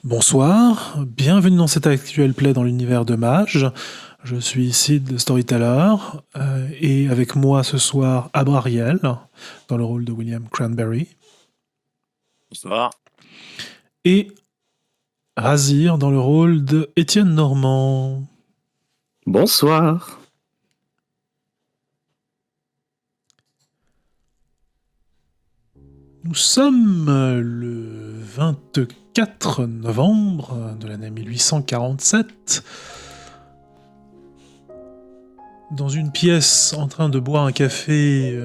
Bonsoir, bienvenue dans cet actuel play dans l'univers de Mage. Je suis Sid, le storyteller, et avec moi ce soir Abrariel, dans le rôle de William Cranberry, Bonsoir. et Razir dans le rôle de Étienne Normand. Bonsoir. Nous sommes le 24 novembre de l'année 1847, dans une pièce en train de boire un café.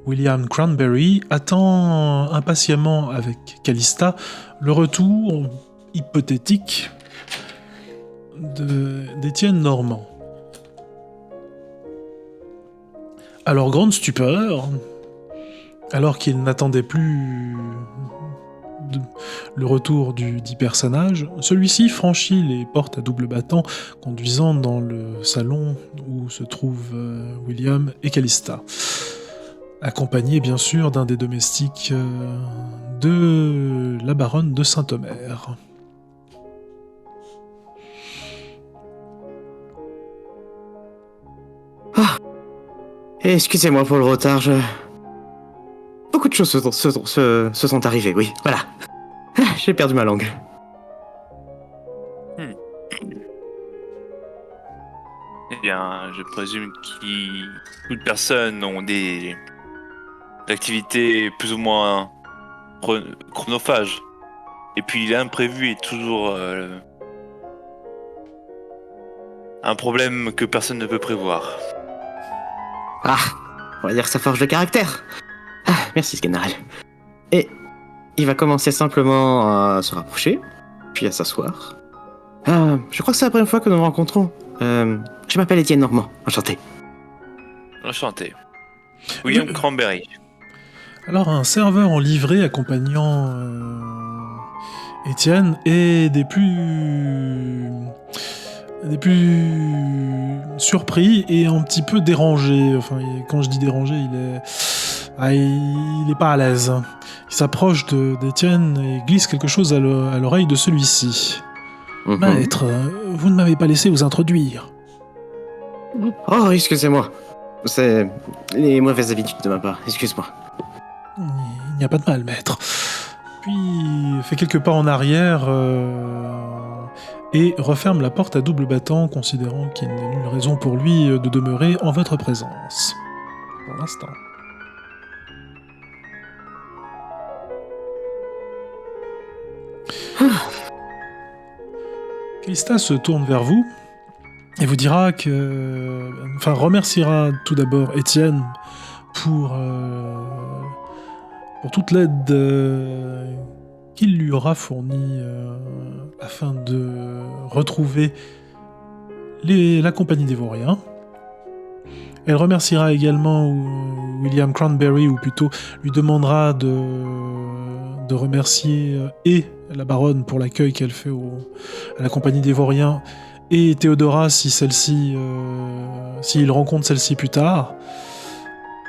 William Cranberry attend impatiemment avec Callista le retour hypothétique d'Étienne Normand. À leur grande stupeur, alors qu'il n'attendait plus le retour dit personnage, celui-ci franchit les portes à double battant, conduisant dans le salon où se trouvent William et Callista, accompagné bien sûr d'un des domestiques de la baronne de Saint-Omer. Excusez-moi pour le retard, beaucoup de choses se sont arrivées, oui, voilà. J'ai perdu ma langue. Eh bien, je présume que toutes personnes ont des activités plus ou moins chronophages. Et puis l'imprévu est toujours un problème que personne ne peut prévoir. Ah, on va dire que ça forge le caractère. Ah, merci, ce général. Et il va commencer simplement à se rapprocher, puis à s'asseoir. Je crois que c'est la première fois que nous nous rencontrons. Je m'appelle Étienne Normand, enchanté. Enchanté. William Cranberry. Alors un serveur en livrée accompagnant Étienne est des plus surpris et un petit peu dérangé. Enfin, quand je dis dérangé, il est pas à l'aise. Il s'approche d'Étienne et glisse quelque chose à l'oreille de celui-ci. Maître, vous ne m'avez pas laissé vous introduire. Oh, excusez-moi. C'est les mauvaises habitudes de ma part, excuse-moi. Il n'y a pas de mal, maître. Puis il fait quelques pas en arrière et referme la porte à double battant, considérant qu'il n'y a nulle raison pour lui de demeurer en votre présence. Pour l'instant. Callista se tourne vers vous et vous dira que... Enfin, remerciera tout d'abord Étienne pour toute l'aide qu'il lui aura fournie afin de retrouver la compagnie des Vauriens. Elle remerciera également William Cranberry, ou plutôt lui demandera de remercier et la baronne pour l'accueil qu'elle fait à la compagnie des Vauriens, et Théodora s'il rencontre celle-ci plus tard,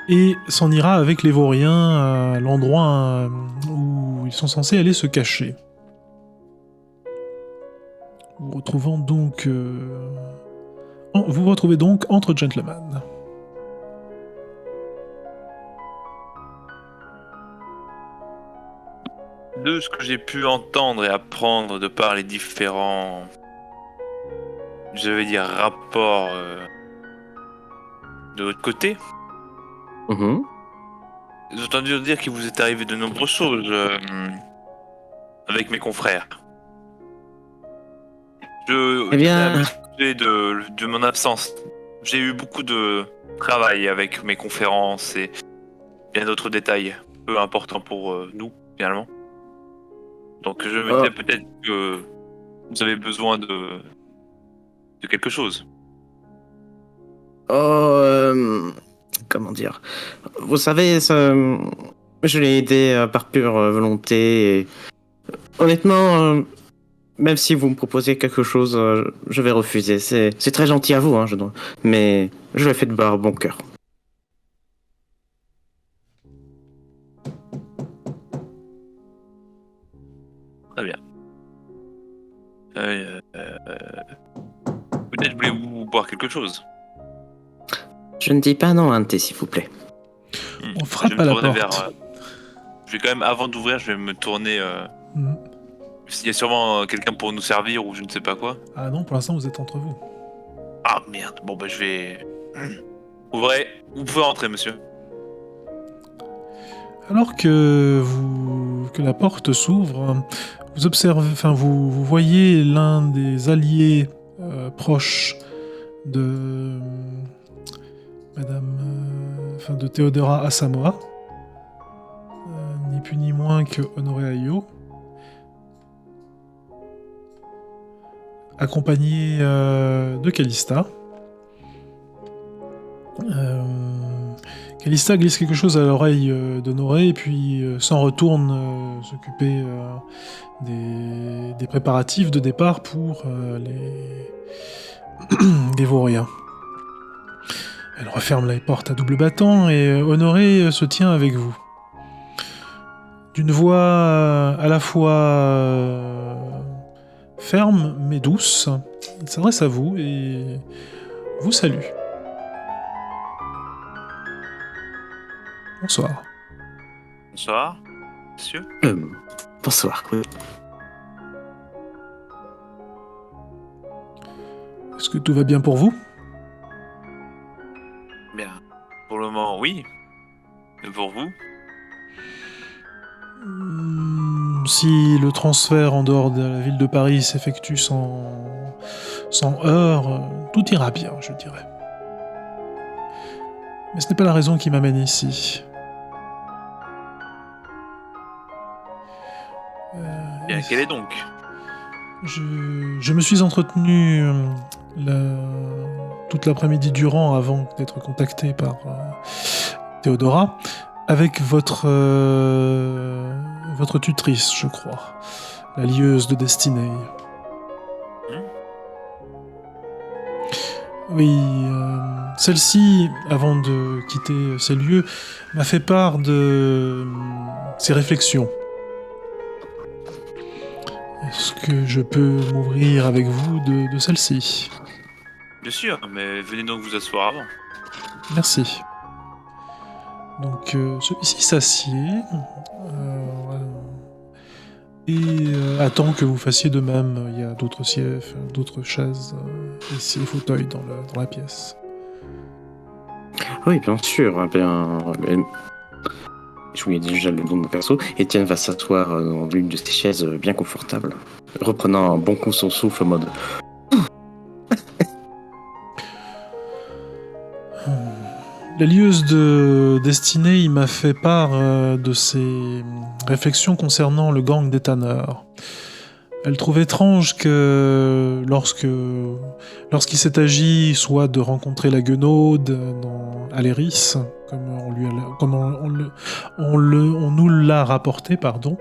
et s'en ira avec les Vauriens à l'endroit où ils sont censés aller se cacher. Vous vous retrouvez donc entre gentlemen. De ce que j'ai pu entendre et apprendre de par les différents, je vais dire, rapports de votre côté, j'ai entendu dire qu'il vous est arrivé de nombreuses choses avec mes confrères. Eh bien... de mon absence. J'ai eu beaucoup de travail avec mes conférences et bien d'autres détails peu importants pour nous, finalement. Donc je me disais peut-être que vous avez besoin de quelque chose. Comment dire? Vous savez, je l'ai aidé par pure volonté. Et... Honnêtement, même si vous me proposez quelque chose, je vais refuser. C'est très gentil à vous, hein, mais je le fais de bon cœur. Très bien. Peut-être voulez-vous boire quelque chose. Je ne dis pas non à un thé, s'il vous plaît. On frappe Je vais à me la tourner porte. je vais quand même, avant d'ouvrir, je vais me tourner. Mhm. S'il y a sûrement quelqu'un pour nous servir ou je ne sais pas quoi. Ah non, pour l'instant, vous êtes entre vous. Ah merde, bon bah je vais... Ouvrez, vous pouvez rentrer monsieur. Alors que la porte s'ouvre, vous observez, enfin vous voyez l'un des alliés proches de Madame, enfin de Théodora Asamoah, ni plus ni moins que Honoré Ayo, accompagné de Callista. Callista glisse quelque chose à l'oreille d'Honoré et puis s'en retourne s'occuper des préparatifs de départ pour les Vauriens. Elle referme les portes à double battant et Honoré se tient avec vous. D'une voix à la fois ferme mais douce, il s'adresse à vous et vous salue. Bonsoir. Bonsoir, monsieur. Bonsoir, quoi. Est-ce que tout va bien pour vous ? Bien. Pour le moment, oui. Et pour vous? Si le transfert en dehors de la ville de Paris s'effectue sans heurts, tout ira bien, je dirais. Mais ce n'est pas la raison qui m'amène ici. Bien, quelle est donc? Je me suis entretenu toute l'après-midi durant, avant d'être contacté par Théodora, avec votre tutrice, je crois, la lieuse de destinée. Oui, celle-ci, avant de quitter ces lieux, m'a fait part de ses réflexions. Est-ce que je peux m'ouvrir avec vous de celle-ci ? Bien sûr, mais venez donc vous asseoir avant. Merci. Donc, celui-ci s'assied et attend que vous fassiez de même. Il y a d'autres sièges, d'autres chaises et fauteuils dans la pièce. Oui, bien sûr. Je vous ai déjà le nom de mon perso. Étienne va s'asseoir dans l'une de ces chaises bien confortables, reprenant un bon coup son souffle en mode... La lieuse de destinée, il m'a fait part de ses réflexions concernant le gang des tanneurs. Elle trouve étrange que lorsqu'il s'est agi soit de rencontrer la guenaude à l'Eris, comme on nous l'a rapporté, pardon,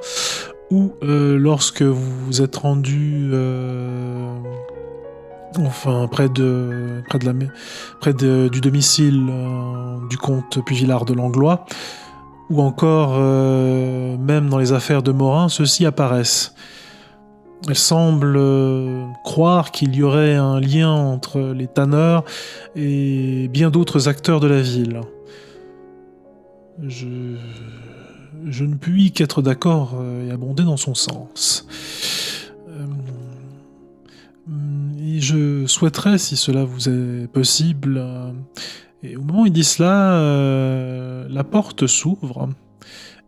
ou lorsque vous vous êtes rendu près du domicile du comte Puvillard de Langlois, ou encore même dans les affaires de Morin, ceux-ci apparaissent. Elle semble croire qu'il y aurait un lien entre les tanneurs et bien d'autres acteurs de la ville. Je ne puis qu'être d'accord et abonder dans son sens. Et je souhaiterais, si cela vous est possible, et au moment où il dit cela, la porte s'ouvre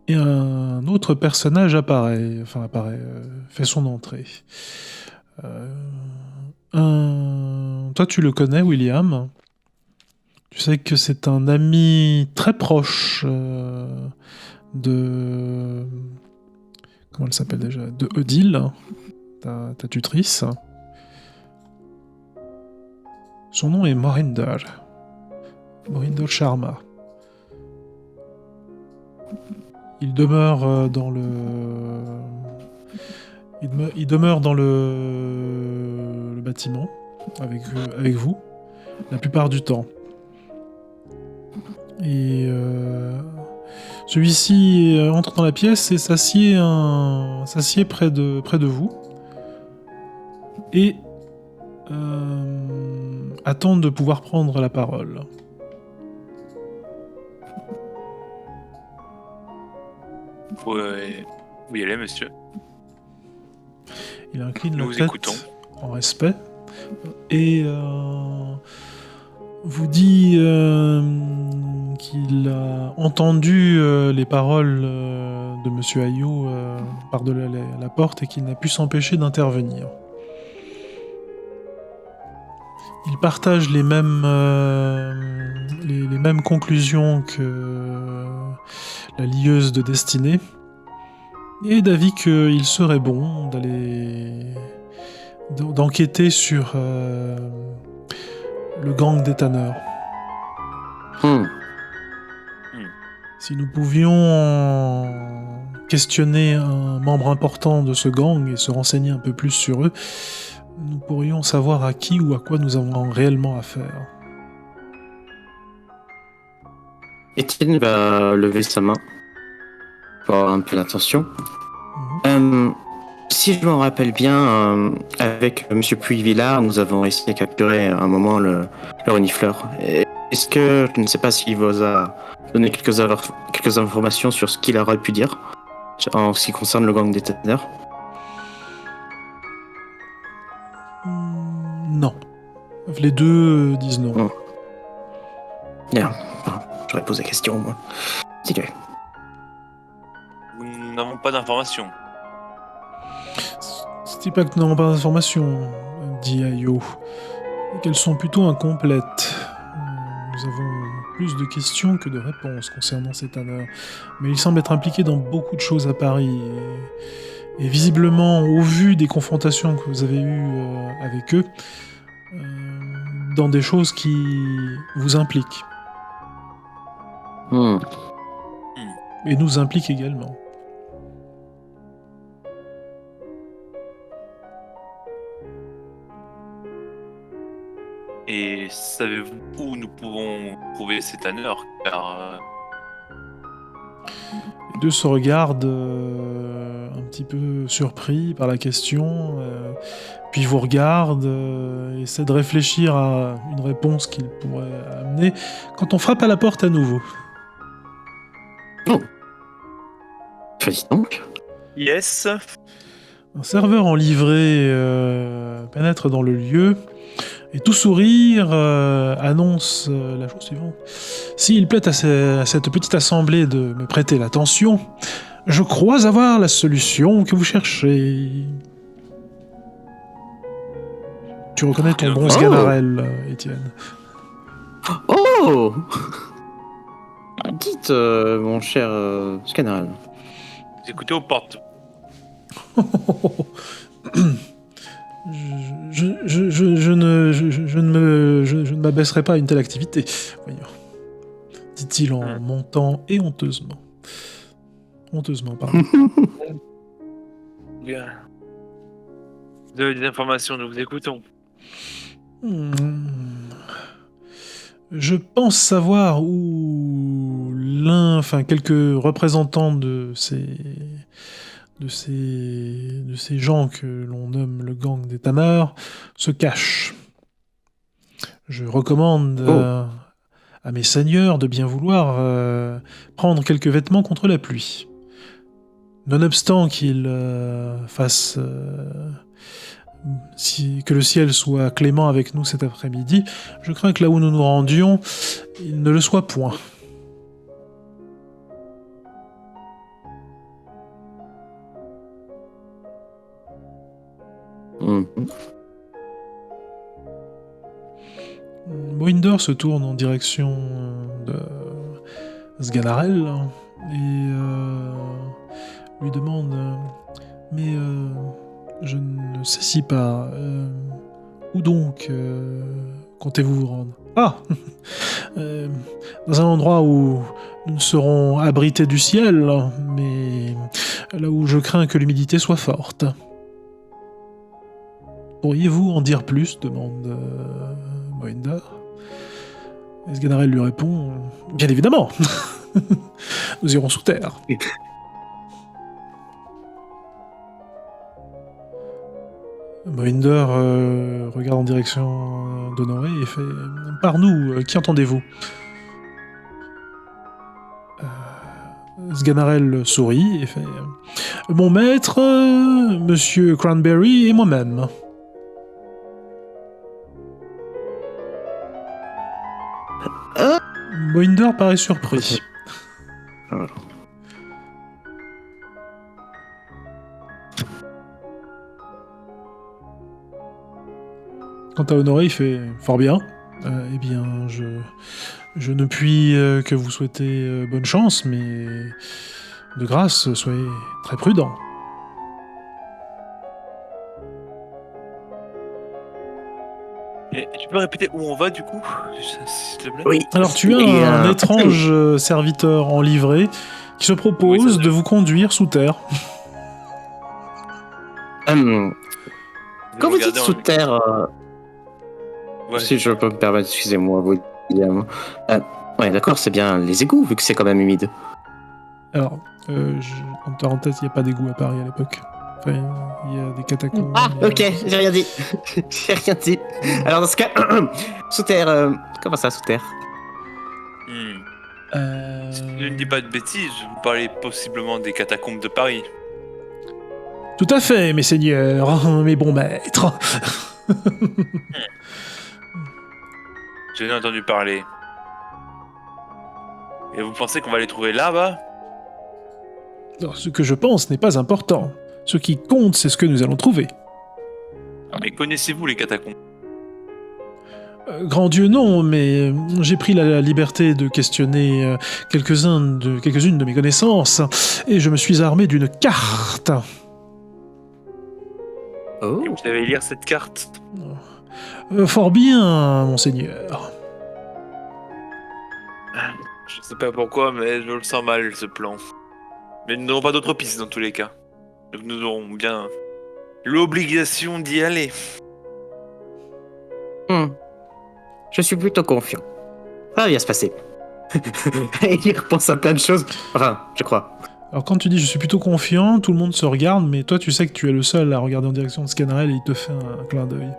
et un autre personnage apparaît, fait son entrée. Toi, tu le connais, William. Tu sais que c'est un ami très proche de... Comment elle s'appelle déjà ? De Odile, ta tutrice. Son nom est Morinder. Morinder Sharma. Il demeure dans le... Il demeure dans le bâtiment avec vous la plupart du temps. Et celui-ci entre dans la pièce et s'assied près de vous. et attendent de pouvoir prendre la parole. Ouais. Vous y allez, monsieur. Il incline Nous la tête écoutons. en respect et vous dit qu'il a entendu les paroles de Monsieur Ayot par-delà la porte et qu'il n'a pu s'empêcher d'intervenir. Il partage les mêmes conclusions que la lieuse de destinée et d'avis qu'il serait bon d'enquêter sur le gang des tanneurs. Si nous pouvions questionner un membre important de ce gang et se renseigner un peu plus sur eux, nous pourrions savoir à qui ou à quoi nous avons réellement affaire. Étienne va lever sa main pour avoir un peu d'attention. Si je me rappelle bien, avec Monsieur Puy-Villard, nous avons réussi à capturer à un moment le renifleur. Est-ce que, je ne sais pas s'il vous a donné quelques informations sur ce qu'il aurait pu dire en ce qui concerne le gang des tanneurs? Non. Les deux disent non. Non. Bien. J'aurais posé la question, moi. Dis-le. Nous n'avons pas d'informations. C'est pas que nous n'avons pas d'informations, dit Ayot. Qu'elles sont plutôt incomplètes. Nous avons plus de questions que de réponses concernant ces tanneurs. Mais il semble être impliqué dans beaucoup de choses à Paris. Et visiblement, au vu des confrontations que vous avez eues avec eux, dans des choses qui vous impliquent. Et nous impliquent également. Et savez-vous où nous pouvons trouver ces tanneurs? Car Les deux se regardent un petit peu surpris par la question, puis vous regardent, essaient de réfléchir à une réponse qu'ils pourraient amener, quand on frappe à la porte à nouveau. Oh. Fais donc. yes. Un serveur en livrée pénètre dans le lieu, et tout sourire annonce la chose suivante. S'il plaît à cette petite assemblée de me prêter l'attention, je crois avoir la solution que vous cherchez. Tu reconnais ton bon Sganarelle, Étienne. Oh. Dites, mon cher Sganarelle. Vous écoutez aux portes. Je ne m'abaisserai pas à une telle activité, voyons. Dit-il en montant et honteusement. Honteusement, pardon. Bien. Vous avez des informations, nous vous écoutons. Je pense savoir où quelques représentants de ces gens que l'on nomme le gang des tanneurs se cachent. Je recommande à mes seigneurs de bien vouloir prendre quelques vêtements contre la pluie. Nonobstant qu'ils fassent que le ciel soit clément avec nous cet après-midi, je crains que là où nous nous rendions, il ne le soit point. Mohinder se tourne en direction de Sganarelle et lui demande mais je ne sais pas où donc comptez-vous vous rendre? Ah dans un endroit où nous serons abrités du ciel, mais là où je crains que l'humidité soit forte. Pourriez-vous en dire plus? Demande Mohinder. Et Sganarelle lui répond bien évidemment. Nous irons sous terre. Mohinder regarde en direction d'Honoré et fait « Par nous, qui entendez-vous » Sganarelle sourit et fait « Mon maître, Monsieur Cranberry et moi-même. » Mohinder paraît surpris. Alors. Quant à Honoré, il fait « Fort bien. Eh bien, je ne puis que vous souhaiter bonne chance, mais de grâce, soyez très prudent. » Et tu peux répéter où on va du coup, s'il te plaît? Oui. Alors tu as Et, un étrange serviteur en livrée qui se propose Oui, ça, de vous conduire sous terre. Quand vous dites Regardez sous terre, Ouais. si je peux me permettre, excusez-moi, William. Ouais, d'accord, c'est bien les égouts, vu que c'est quand même humide. Alors, en parenthèse, il n'y a pas d'égout à Paris à l'époque. Enfin, il y a des catacombes. Ah, il y a- ok, j'ai rien dit. J'ai rien dit. Alors, dans ce cas, sous terre, comment ça, sous terre? Si je ne dis pas de bêtises, vous parlez possiblement des catacombes de Paris. Tout à fait, mes seigneurs, mes bons maîtres. J'ai bien entendu parler. Et vous pensez qu'on va les trouver là-bas? Alors, ce que je pense n'est pas important. Ce qui compte, c'est ce que nous allons trouver. Mais connaissez-vous les catacombes? Grand Dieu, non, mais j'ai pris la liberté de questionner quelques-unes de mes connaissances, et je me suis armé d'une carte. Oh. Et vous savez lire cette carte? Fort bien, monseigneur. Je sais pas pourquoi, mais je le sens mal, ce plan. Mais nous n'aurons pas d'autres pistes dans tous les cas. Donc nous aurons bien l'obligation d'y aller. Je suis plutôt confiant. Ça va bien se passer. Et il repense à plein de choses. Enfin, je crois. Alors quand tu dis je suis plutôt confiant, tout le monde se regarde, mais toi tu sais que tu es le seul à regarder en direction de Scanarelle et il te fait un clin d'œil.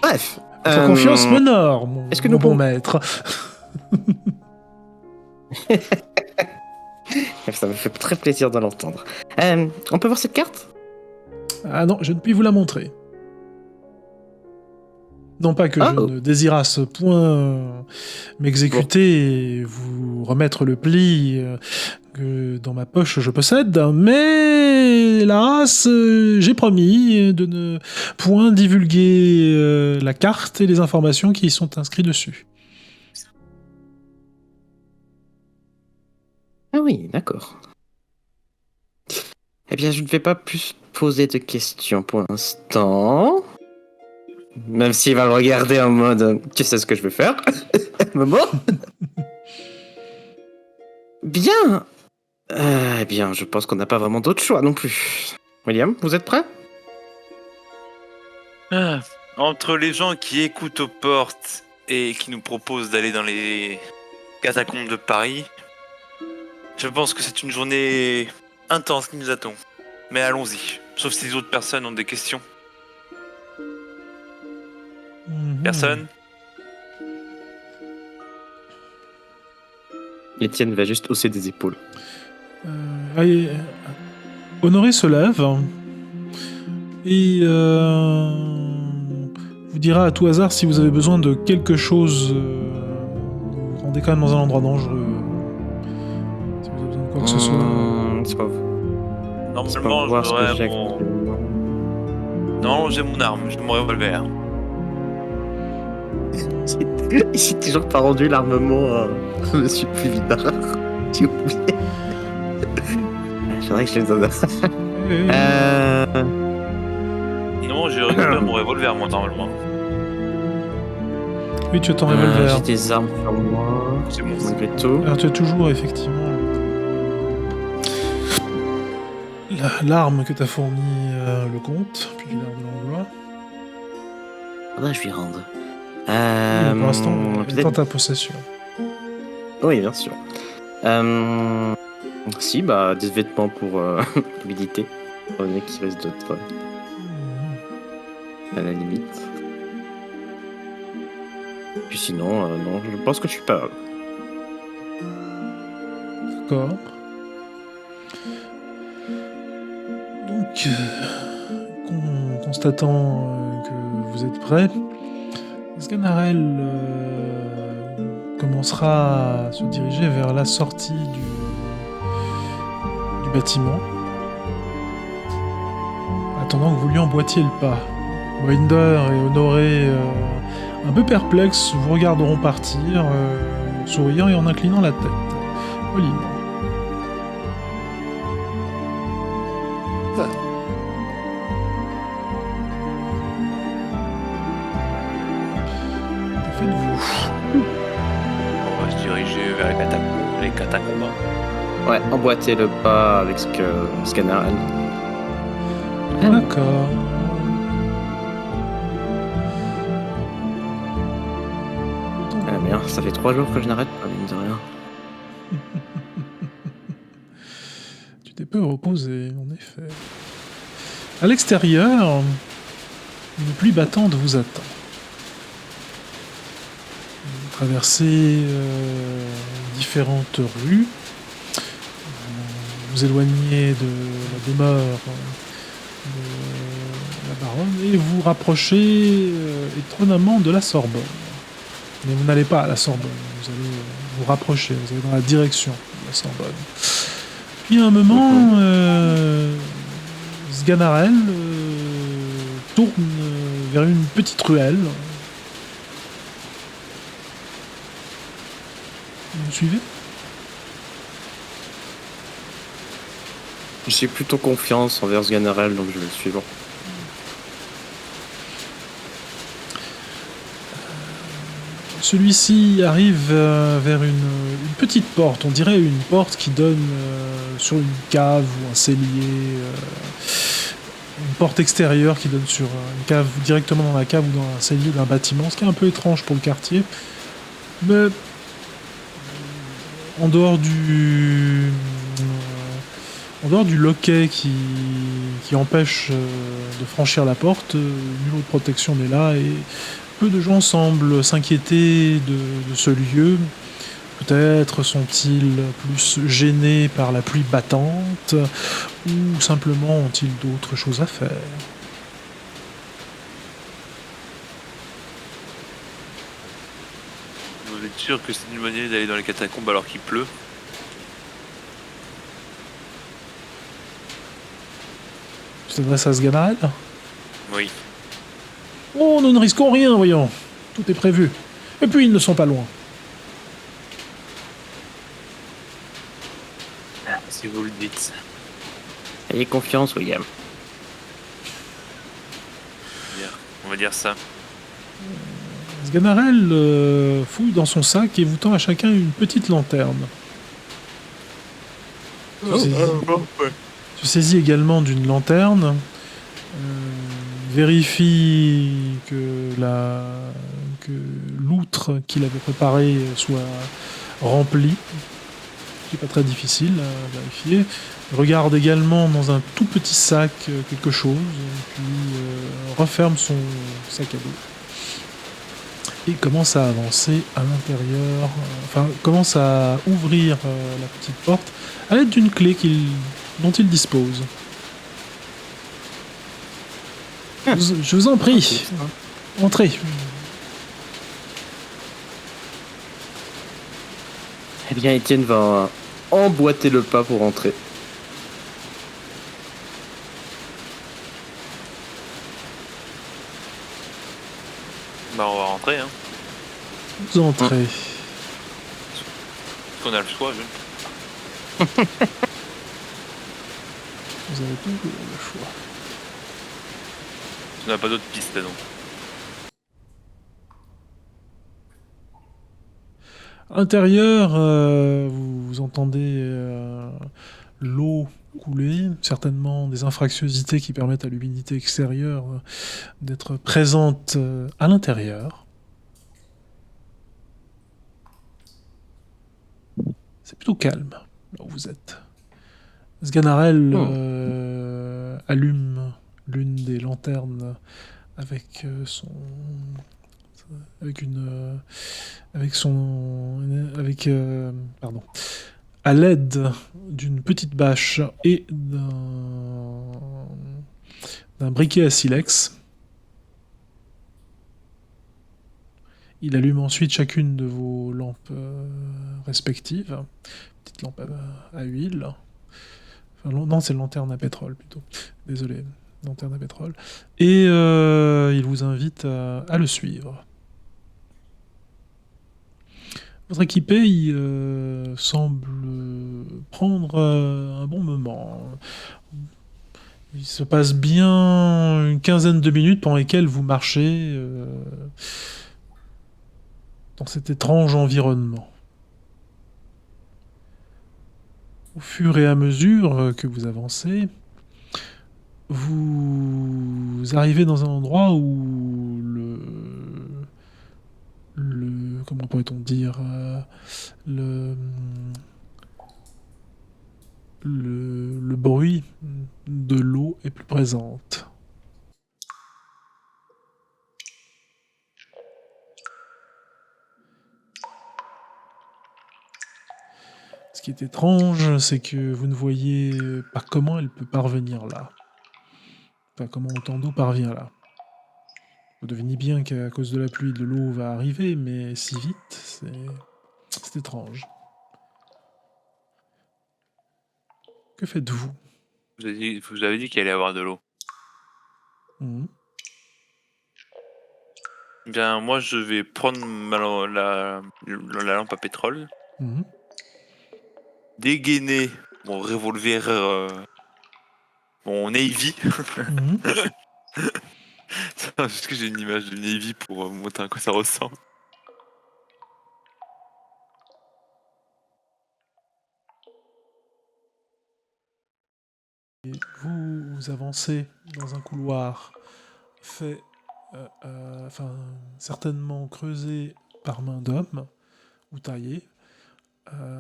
Bref. Ta confiance m'honore, mon, est-ce que mon nous bon pouvons- maître. Ça me fait très plaisir de l'entendre. On peut voir cette carte? Ah non, je ne puis vous la montrer. Non pas que je Oh. ne désirasse point m'exécuter et vous remettre le pli que dans ma poche je possède, mais hélas, j'ai promis de ne point divulguer la carte et les informations qui y sont inscrites dessus. Ah oui, d'accord. Eh bien, je ne vais pas plus poser de questions pour l'instant. Même s'il va me regarder en mode tu sais ce que je veux faire? Momo? Bien. Eh bien, je pense qu'on n'a pas vraiment d'autre choix non plus. William, vous êtes prêt? Ah, entre les gens qui écoutent aux portes et qui nous proposent d'aller dans les catacombes de Paris, je pense que c'est une journée intense qui nous attend. Mais allons-y, sauf si les autres personnes ont des questions. Personne? Étienne va juste hausser des épaules. Allez, Honoré se lève et vous dira à tout hasard si vous avez besoin de quelque chose. Vous vous rendez quand même dans un endroit dangereux. Si vous avez besoin de quoi que ce soit. C'est pas Normalement, voir ce que j'aurais j'ai mon... actuellement. Non, j'ai mon arme, j'ai mon revolver. J'ai toujours pas rendu l'armement à Monsieur Puvidar. J'ai oublié. Faudrait que je les donne. Non, j'ai récupéré mon revolver, moi, normalement. Oui, tu as ton revolver. J'ai des armes sur moi. C'est bon. Malgré tout. Alors tu as toujours effectivement l'arme que t'a fournie le comte, puis l'arme de l'Anglois. Faudrait que je lui rende. Pour l'instant, elle est peut-être- en ta possession. Oui, bien sûr. Si, bah, des vêtements pour l'humidité. Étant donné qu'il reste d'autres à la limite. Puis sinon, non, je pense que je suis pas mal. D'accord. Donc, constatant que vous êtes prêts, Sganarelle commencera à se diriger vers la sortie du bâtiment, attendant que vous lui emboîtiez le pas. Winder et Honoré, un peu perplexes, vous regarderont partir, souriant et en inclinant la tête. Pauline. Que faites-vous ? On va se diriger vers les catacombes. Ouais, emboîter le pas avec Sganarelle. D'accord. Ah merde, ça fait 3 jours que je n'arrête pas, mine de rien. Tu t'es peu reposé, en effet. À l'extérieur, une pluie battante vous attend. Vous traversez différentes rues. Vous éloignez de la demeure de la baronne et vous rapprochez étonnamment de la Sorbonne. Mais vous n'allez pas à la Sorbonne, vous allez vous rapprocher, vous allez dans la direction de la Sorbonne. Puis à un moment, Sganarelle tourne vers une petite ruelle. Vous me suivez ? J'ai plutôt confiance envers Sganarelle, donc je vais le suivre. Celui-ci arrive vers une petite porte, on dirait une porte qui donne sur une cave ou un cellier, une porte extérieure qui donne sur une cave, directement dans la cave ou dans un cellier d'un bâtiment, ce qui est un peu étrange pour le quartier. Mais en dehors du loquet qui empêche de franchir la porte, nulle autre protection n'est là et peu de gens semblent s'inquiéter de ce lieu. Peut-être sont-ils plus gênés par la pluie battante ou simplement ont-ils d'autres choses à faire. Vous êtes sûr que c'est une bonne idée d'aller dans les catacombes alors qu'il pleut? Tu t'adresses à Sganarelle ? Oui. Oh, nous ne risquons rien, voyons. Tout est prévu. Et puis, ils ne sont pas loin. Si vous le dites. Ayez confiance, William. On va dire ça. Sganarelle fouille dans son sac et vous tend à chacun une petite lanterne. Tu saisis également d'une lanterne. Vérifie que l'outre qu'il avait préparée soit remplie. C'est pas très difficile à vérifier. Regarde également dans un tout petit sac quelque chose, puis referme son sac à dos. Et commence à avancer à l'intérieur, commence à ouvrir la petite porte à l'aide d'une clé dont il dispose. Je vous en prie, entrez. Eh bien, Étienne va emboîter le pas pour entrer. Bah on va rentrer, hein. Vous entrez. Est-ce qu'on a le choix, je... Vous avez toujours le choix. On n'a pas d'autres pistes, non. À l'intérieur, vous entendez l'eau couler, certainement des infractuosités qui permettent à l'humidité extérieure d'être présente à l'intérieur. C'est plutôt calme là où vous êtes. Sganarelle Oh. allume l'une des lanternes avec avec une avec son avec pardon à l'aide d'une petite bâche et d'un briquet à silex. Il allume ensuite chacune de vos lampes respectives. Petite lampe à huile. Enfin, non, c'est lanterne à pétrole plutôt. Désolé, lanterne à pétrole. Et il vous invite à le suivre. Votre équipé il semble prendre un bon moment. Il se passe bien une quinzaine de minutes pendant lesquelles vous marchez dans cet étrange environnement. Au fur et à mesure que vous avancez, vous arrivez dans un endroit où comment pourrait-on dire le bruit de l'eau est plus présente. Ce qui est étrange, c'est que vous ne voyez pas comment elle peut parvenir là. Enfin, comment autant d'eau parvient là. Vous devinez bien qu'à cause de la pluie, de l'eau va arriver, mais si vite, c'est étrange. Que faites-vous? Vous avez dit qu'il allait y avoir de l'eau. Mhm. Bien, moi, je vais prendre la lampe à pétrole, Mhm. dégainer mon revolver, mon Navy. Mhm. Parce que j'ai une image de Navy pour vous montrer à quoi ça ressemble. Et vous avancez dans un couloir fait, certainement creusé par main d'homme ou taillé.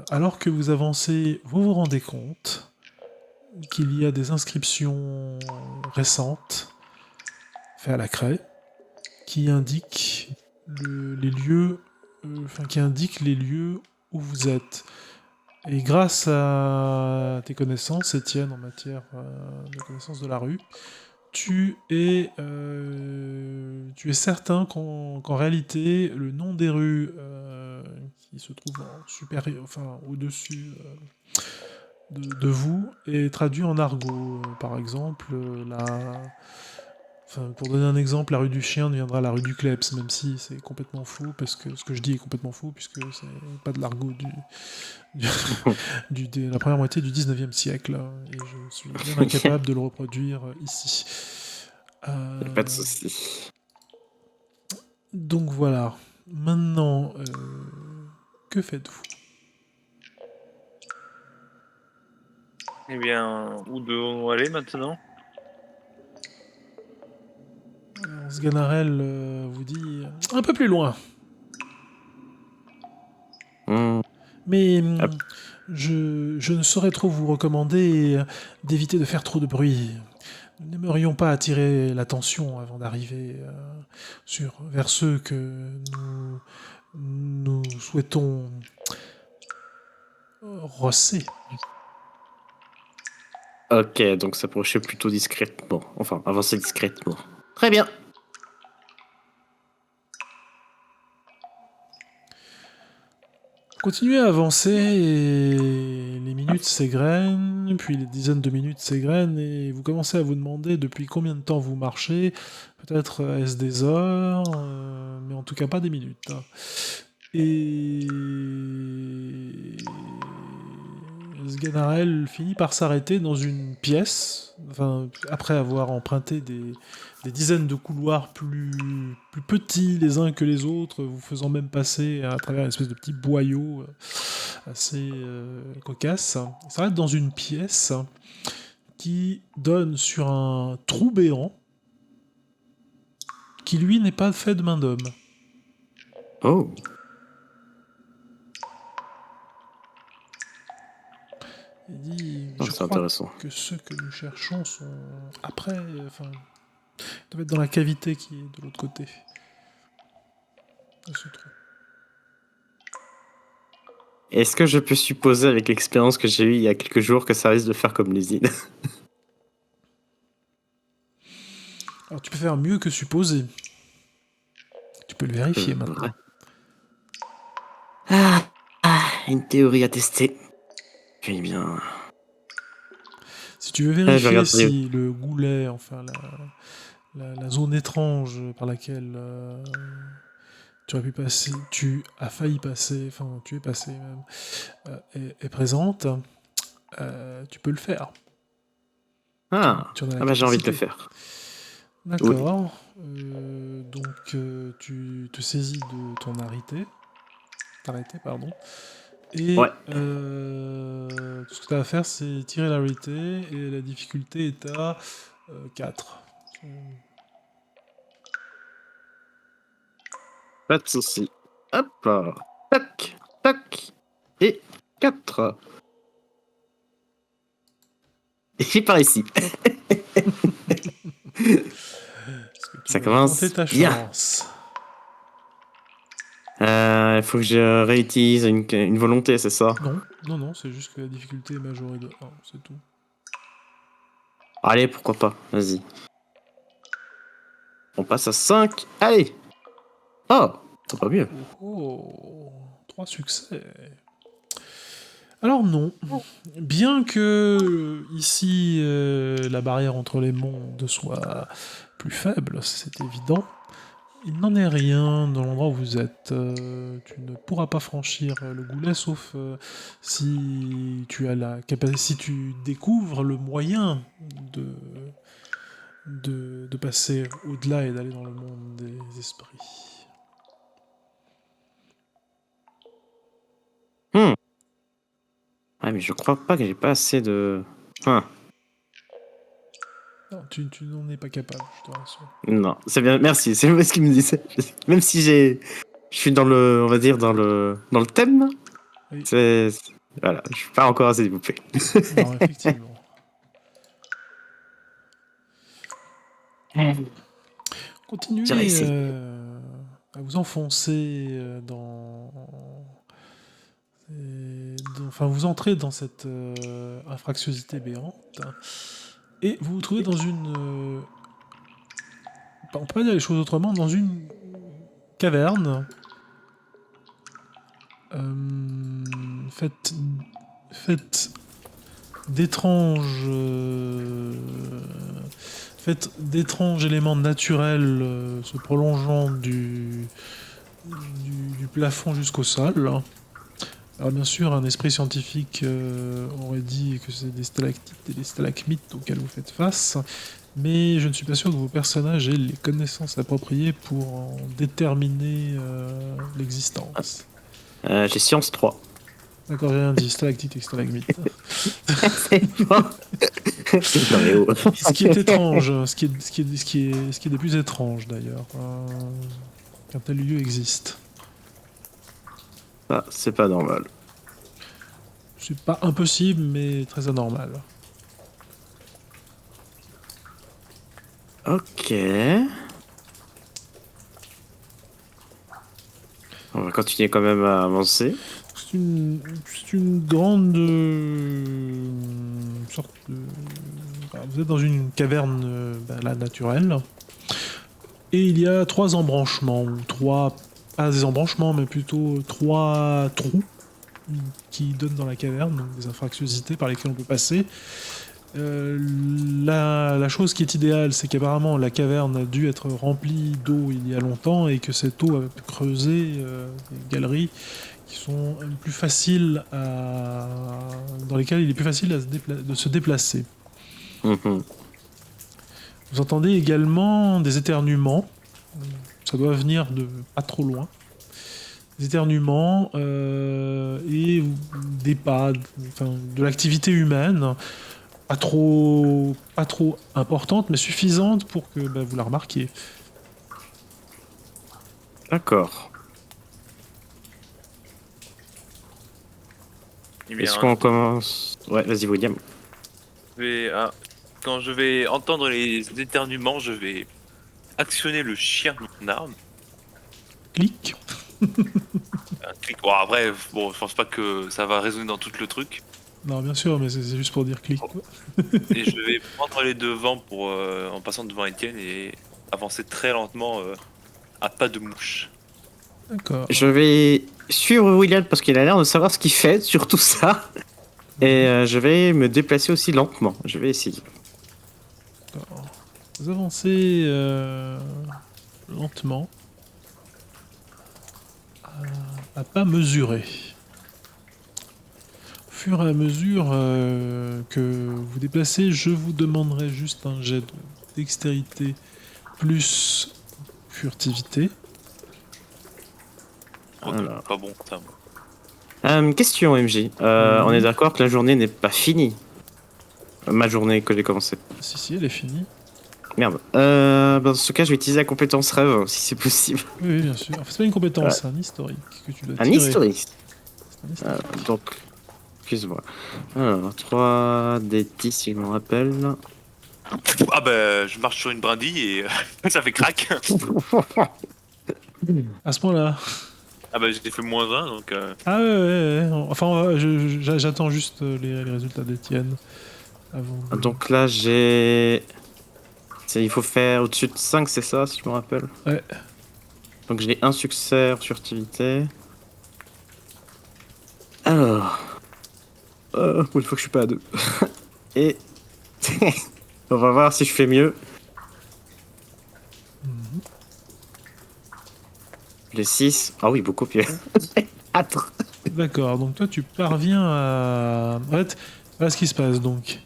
Alors que vous avancez, vous vous rendez compte qu'il y a des inscriptions récentes faites à la craie qui indiquent les lieux, qui indiquent les lieux où vous êtes. Et grâce à tes connaissances, Étienne, en matière de connaissances de la rue, tu es certain qu'en réalité, le nom des rues qui se trouvent au-dessus de vous est traduit en argot. Par exemple, pour donner un exemple, la rue du Chien deviendra la rue du Kleps, même si c'est complètement faux, parce que ce que je dis est complètement faux, puisque c'est pas de l'argot de la première moitié du 19e siècle, et je suis bien incapable de le reproduire ici. Pas de soucis. Donc voilà. Maintenant, que faites-vous? Eh bien, où devons-nous aller maintenant? Alors, Sganarelle vous dit un peu plus loin. Mais Hop. je ne saurais trop vous recommander d'éviter de faire trop de bruit. Nous n'aimerions pas attirer l'attention avant d'arriver vers ceux que nous souhaitons rosser. Ok, donc s'approcher plutôt discrètement. Enfin, avancer discrètement. Très bien. Continuez à avancer et les minutes s'égrènent, puis les dizaines de minutes s'égrènent et vous commencez à vous demander depuis combien de temps vous marchez. Peut-être est-ce des heures, mais en tout cas pas des minutes. Et Sganarelle finit par s'arrêter dans une pièce, après avoir emprunté des dizaines de couloirs plus petits les uns que les autres, vous faisant même passer à travers une espèce de petit boyau assez cocasse. Il s'arrête dans une pièce qui donne sur un trou béant qui, lui, n'est pas fait de main d'homme. Oh. Il dit, Ah, je c'est crois intéressant. que ceux que nous cherchons sont après, enfin, doivent être dans la cavité qui est de l'autre côté de ce trou. Est-ce que je peux supposer, avec l'expérience que j'ai eue il y a quelques jours, que ça risque de faire comme l'usine? Alors tu peux faire mieux que supposer. Tu peux le vérifier maintenant. Une théorie à tester. Eh bien... Si tu veux je vais vérifier regarder. si le goulet, enfin la zone étrange par laquelle tu aurais pu passer, tu as failli passer, enfin tu es passé même, est présente, tu peux le faire. Tu en as la Bah j'ai envie de le capacité. faire. D'accord. Donc tu te saisis de ton arrêté. Pardon. Et Ouais. tout ce que tu as à faire, c'est tirer l'arrêté et la difficulté est à 4. Pas de soucis. Hop là. Tac, tac. Et 4. Et par ici. Est-ce que tu Ça veux commence tenter ta bien. chance? Il faut que je réutilise une volonté, c'est ça? Non, c'est juste que la difficulté est majorée de 1, c'est tout. Allez, pourquoi pas. Vas-y. On passe à 5. Allez. Oh, c'est pas mieux. Oh, 3 succès. Alors non, bien que ici la barrière entre les mondes soit plus faible, c'est évident, il n'en est rien dans l'endroit où vous êtes. Tu ne pourras pas franchir le goulet sauf si tu as la capacité, si tu découvres le moyen de passer au-delà et d'aller dans le monde des esprits. Ouais, mais je crois pas que j'ai pas assez de... Hein. Non, tu n'en es pas capable, je te rassure. Non, c'est bien, merci, c'est ce qu'il me disait. Même si je suis dans le, on va dire, dans le thème, Oui. voilà, je suis pas encore assez développé. Non, effectivement. Continuez J'ai réussi. à vous enfoncer enfin, vous entrez dans cette infractiosité béante et vous vous trouvez dans une... on peut pas dire les choses autrement, dans une caverne faite d'étranges... faite d'étranges éléments naturels se prolongeant du plafond jusqu'au sol. Alors bien sûr, un esprit scientifique aurait dit que c'est des stalactites et des stalagmites auxquels vous faites face, mais je ne suis pas sûr que vos personnages aient les connaissances appropriées pour en déterminer l'existence. J'ai science 3. D'accord, j'ai rien dit, stalactite et stalagmite. C'est bon. Non, mais oh. Ce qui est étrange, ce qui est des plus étranges d'ailleurs, qu'un tel lieu existe. Ah, c'est pas normal. C'est pas impossible, mais très anormal. Ok. On va continuer quand même à avancer. C'est une grande sorte de... Vous êtes dans une caverne là, naturelle, et il y a 3 embranchements, ou 3... Pas des embranchements, mais plutôt 3 trous qui donnent dans la caverne, donc des infractuosités par lesquelles on peut passer. La chose qui est idéale, c'est qu'apparemment la caverne a dû être remplie d'eau il y a longtemps et que cette eau a creusé des galeries qui sont plus faciles dans lesquelles il est plus facile de se déplacer. Mhm. Vous entendez également des éternuements, ça doit venir de pas trop loin. Des éternuements et des pas, enfin, de l'activité humaine. Pas trop importante, mais suffisante pour que vous la remarquiez. D'accord. Eh bien, Est-ce qu'on commence? Ouais, vas-y, William. quand je vais entendre les éternuements, je vais actionner le chien de mon arme. Clic. Un clic. Bon, après, bon, je pense pas que ça va résonner dans tout le truc. Non, bien sûr, mais c'est juste pour dire clic, quoi. Et je vais prendre les devants en passant devant Étienne et avancer très lentement à pas de mouche. D'accord. Je vais suivre William parce qu'il a l'air de savoir ce qu'il fait sur tout ça. Et je vais me déplacer aussi lentement. Je vais essayer. D'accord. Vous avancez lentement. À pas mesurer. Au fur et à mesure que vous déplacez, je vous demanderai juste un jet de dextérité plus furtivité. Ok, Alors. pas bon, ça. Question MJ. On est d'accord que la journée n'est pas finie. Ma journée que j'ai commencé. Si, elle est finie. Merde. Dans ce cas, je vais utiliser la compétence rêve si c'est possible. Oui, bien sûr. Enfin, c'est pas une compétence, c'est un historique que tu dois Un tirer. historique. C'est un historique. Donc, excuse-moi. Alors, 3 des 10 si je me rappelle. Ah bah, je marche sur une brindille et ça fait crack. À ce point-là. Ah bah, j'ai fait -1, donc... Ah ouais. Enfin, j'attends juste les résultats d'Étienne. Avant de- Donc là, j'ai. Il faut faire au-dessus de 5, c'est ça, si je me rappelle? Ouais. Donc j'ai un succès en furtivité. Alors. Pour une fois que je suis pas à 2. Et. On va voir si je fais mieux. Mhm. Le 6. Ah oui, beaucoup mieux. 4. D'accord, donc toi tu parviens à... En fait, voilà ce qui se passe donc.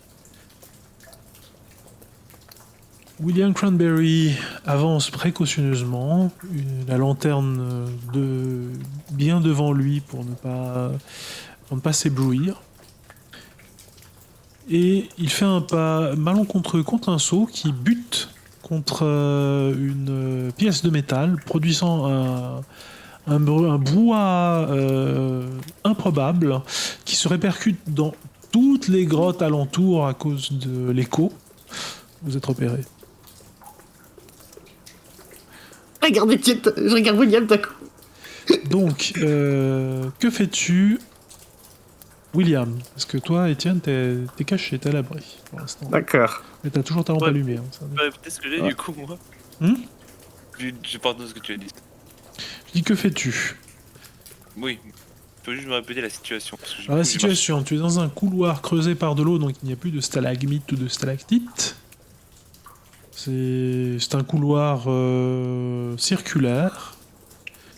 William Cranberry avance précautionneusement, la lanterne bien devant lui pour ne pas s'éblouir. Et il fait un pas malencontreux contre un seau qui bute contre une pièce de métal, produisant un brouhaha improbable qui se répercute dans toutes les grottes alentours à cause de l'écho. Vous êtes repéré. Je regarde William d'un coup. Donc, que fais-tu, William? Parce que toi, Étienne, t'es caché, t'es à l'abri pour l'instant. D'accord. Mais t'as toujours ta lampe Ouais. allumée. Hein, ça. Tu peux répéter ce que j'ai Ah. du coup, moi J'ai pas entendu ce que tu as dit. Je dis, que fais-tu? Oui. Tu peux juste me répéter la situation. Parce que Alors, la situation, tu es dans un couloir creusé par de l'eau, donc il n'y a plus de stalagmites ou de stalactites. C'est un couloir circulaire.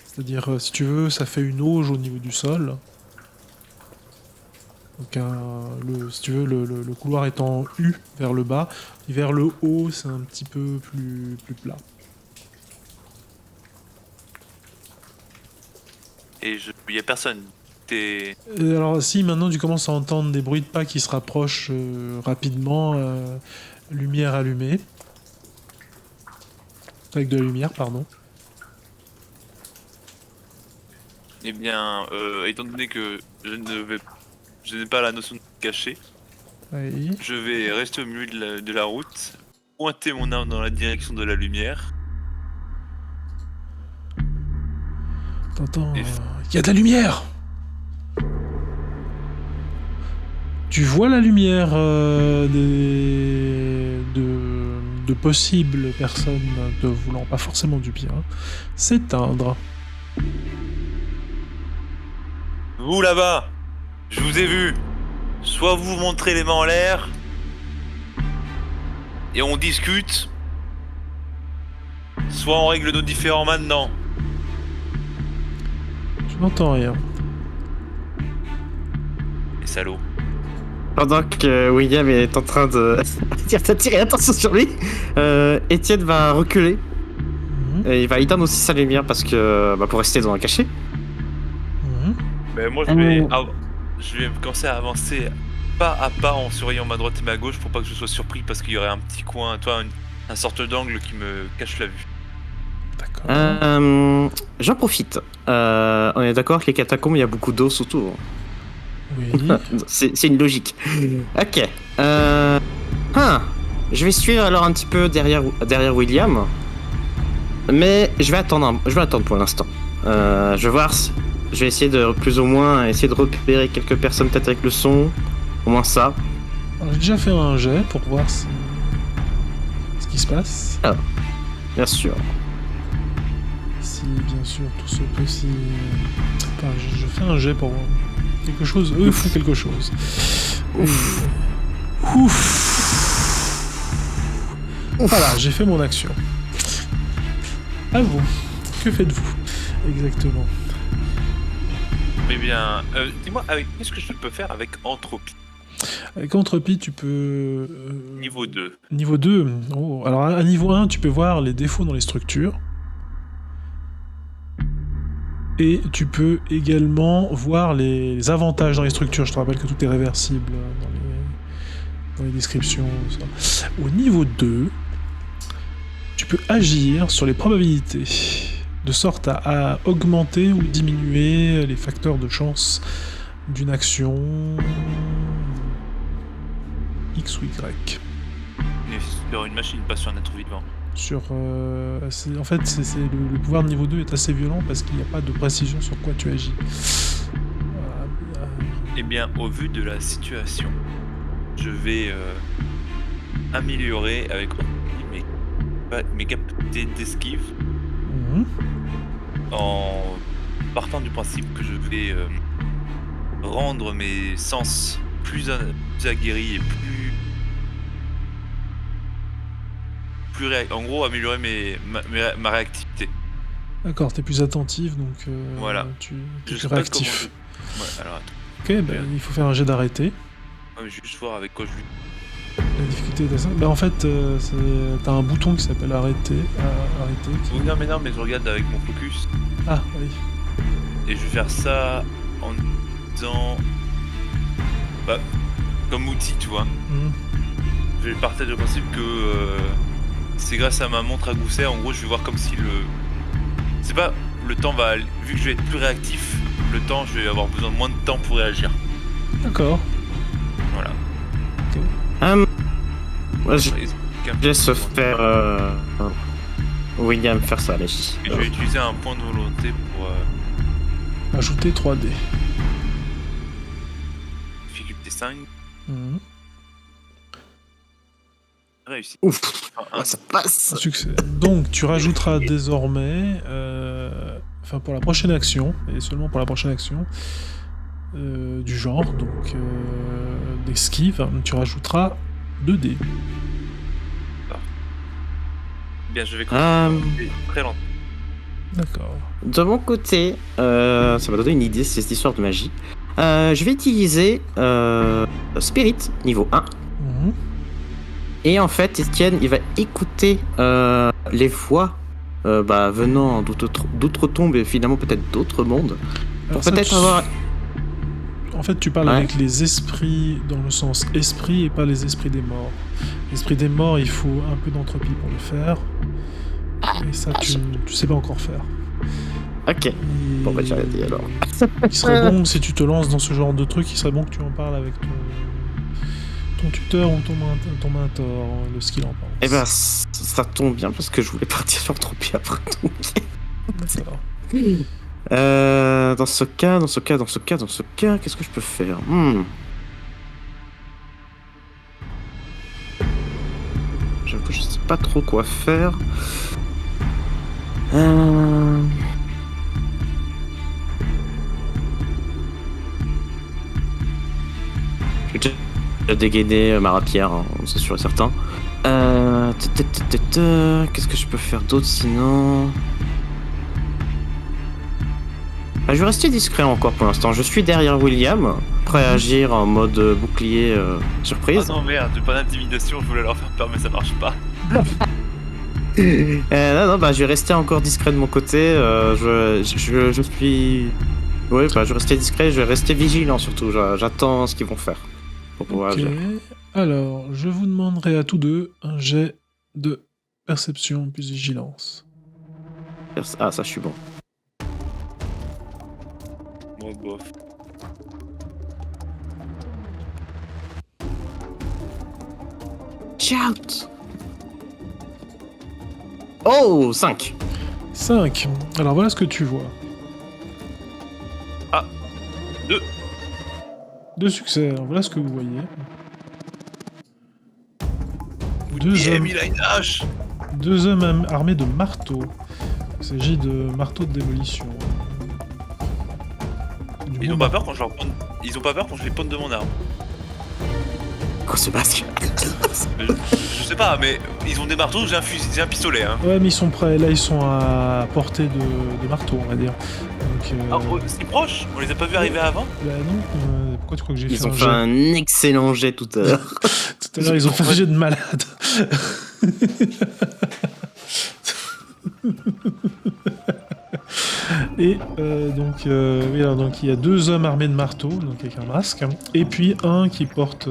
C'est-à-dire, si tu veux, ça fait une auge au niveau du sol. Donc, si tu veux, le couloir est en U vers le bas. Et vers le haut, c'est un petit peu plus plat. Et il y a personne. T'es... Alors, si maintenant tu commences à entendre des bruits de pas qui se rapprochent rapidement, lumière allumée. Avec de la lumière, pardon. Eh bien, étant donné que je n'ai pas la notion de cacher, Oui. je vais rester au milieu de la route, pointer mon arme dans la direction de la lumière. T'entends, Et- il y a de la lumière! Tu vois la lumière de possibles personnes te voulant pas forcément du bien s'éteindre. Vous là-bas, je vous ai vu. Soit vous montrez les mains en l'air et on discute, soit on règle nos différends maintenant. Tu n'entends rien. Les salauds. Pendant que William est en train de d'attirer l'attention sur lui, Étienne va reculer. Mhm. Et il va éteindre aussi sa lumière parce que pour rester dans un cachet. Mhm. Mais moi je vais commencer à avancer pas à pas en surveillant ma droite et ma gauche pour pas que je sois surpris parce qu'il y aurait un petit coin, un sorte d'angle qui me cache la vue. D'accord. J'en profite. On est d'accord que les catacombes, il y a beaucoup d'os autour. Oui. C'est une logique. Ok. Je vais suivre alors un petit peu derrière William. Mais je vais attendre pour l'instant. Je vais voir. Je vais essayer de plus ou moins essayer de repérer quelques personnes peut-être avec le son. Au moins ça. Alors, j'ai déjà fait un jet pour voir ce qui se passe. Ah, bien sûr. Si, bien sûr, tout se peut si... Enfin, je fais un jet pour voir quelque chose. Eux font quelque chose. Ouf. Voilà, j'ai fait mon action. À vous. Que faites-vous exactement? Eh bien, dis-moi, qu'est-ce que je peux faire avec entropie Avec entropie, tu peux... niveau 2. Niveau 2. Oh, alors, à niveau 1, tu peux voir les défauts dans les structures. Et tu peux également voir les avantages dans les structures. Je te rappelle que tout est réversible dans les descriptions. Ça. Au niveau 2, tu peux agir sur les probabilités, de sorte à augmenter ou diminuer les facteurs de chance d'une action X ou Y. Sur une machine, pas sur un être vivant. En fait, le pouvoir de niveau 2 est assez violent parce qu'il n'y a pas de précision sur quoi tu agis. Eh bien, au vu de la situation, je vais améliorer avec mes capacités d'esquive en partant du principe que je vais rendre mes sens plus aguerris et en gros, améliorer ma réactivité. D'accord, t'es plus attentif, donc voilà. tu Je es sais plus pas réactif. Ouais, alors attends. Ok, il faut faire un jet d'arrêté. Ouais, mais juste voir avec quoi je lui. La difficulté est ça. En fait, t'as un bouton qui s'appelle arrêter. Oh, non, mais je regarde avec mon focus. Ah, oui. Et je vais faire ça en disant. Comme outil, tu vois. Je vais partir du principe que c'est grâce à ma montre à gousset, en gros, je vais voir comme si c'est pas le temps va. Vu que je vais être plus réactif, le temps, je vais avoir besoin de moins de temps pour réagir. D'accord. Voilà. Je laisse faire William faire ça, allez. Et je vais utiliser un point de volonté pour. Ajouter 3D. Difficulté 5. Réussi. Ouf, Enfin, ça passe. Un succès. Donc, tu rajouteras désormais, pour la prochaine action, et seulement pour la prochaine action, du genre, donc d'esquive, tu rajouteras 2D. Bien, je vais continuer très longtemps. D'accord. De mon côté, ça m'a donné une idée, c'est cette histoire de magie. Je vais utiliser Spirit, niveau 1. Et en fait, Etienne, il va écouter les voix venant d'autres tombes et finalement peut-être d'autres mondes. Pour peut-être avoir... En fait, tu parles avec les esprits dans le sens esprit et pas les esprits des morts. L'esprit des morts, il faut un peu d'entropie pour le faire. Et ça, tu sais pas encore faire. Ok. Bon, bah, j'ai arrêté alors. Il serait bon, si tu te lances dans ce genre de truc, il serait bon que tu en parles avec ton tuteur ou ton mentor, de ce qu'il en pense. Eh ben, ça tombe bien parce que je voulais partir sur l'entropie après. Donc... D'accord. Dans ce cas, qu'est-ce que je peux faire? J'avoue que je sais pas trop quoi faire. Je vais déjà dégainer ma rapière, hein, c'est sûr et certain. Qu'est-ce que je peux faire d'autre sinon? Je vais rester discret encore pour l'instant. Je suis derrière William, prêt à agir en mode bouclier surprise. Oh non merde, j'ai pas d'intimidation, je voulais leur faire peur mais ça marche pas. Non, je vais rester encore discret de mon côté. Je suis... Oui, je vais rester discret, je vais rester vigilant surtout. J'attends ce qu'ils vont faire pour pouvoir agir. Alors, je vous demanderai à tous deux un jet de perception plus vigilance. Ah, ça, je suis bon. Bon, bof. Watch out. Oh, 5. 5. Alors voilà ce que tu vois. 2. 2 succès. Alors voilà ce que vous voyez. Il a une hache. 2 hommes armés de marteaux. Il s'agit de marteaux de démolition. Du Ils coup, ont pas peur quand je leur pointe... Ils ont pas peur quand je les pointe de mon arme. Quoi ce masque? Je sais pas, mais ils ont des marteaux, j'ai un fusil, j'ai un pistolet. Hein. Ouais, mais ils sont prêts. Là, ils sont à portée de marteau, on va dire. Donc, C'est proche. On les a pas vus arriver avant. bah non. Pourquoi tu crois que j'ai fait Ils ont un fait jet un excellent jet tout à l'heure. Tout à l'heure, ils ont fait un jet de malade. Et oui, alors, donc il y a 2 hommes armés de marteaux, donc avec un masque, et puis un qui porte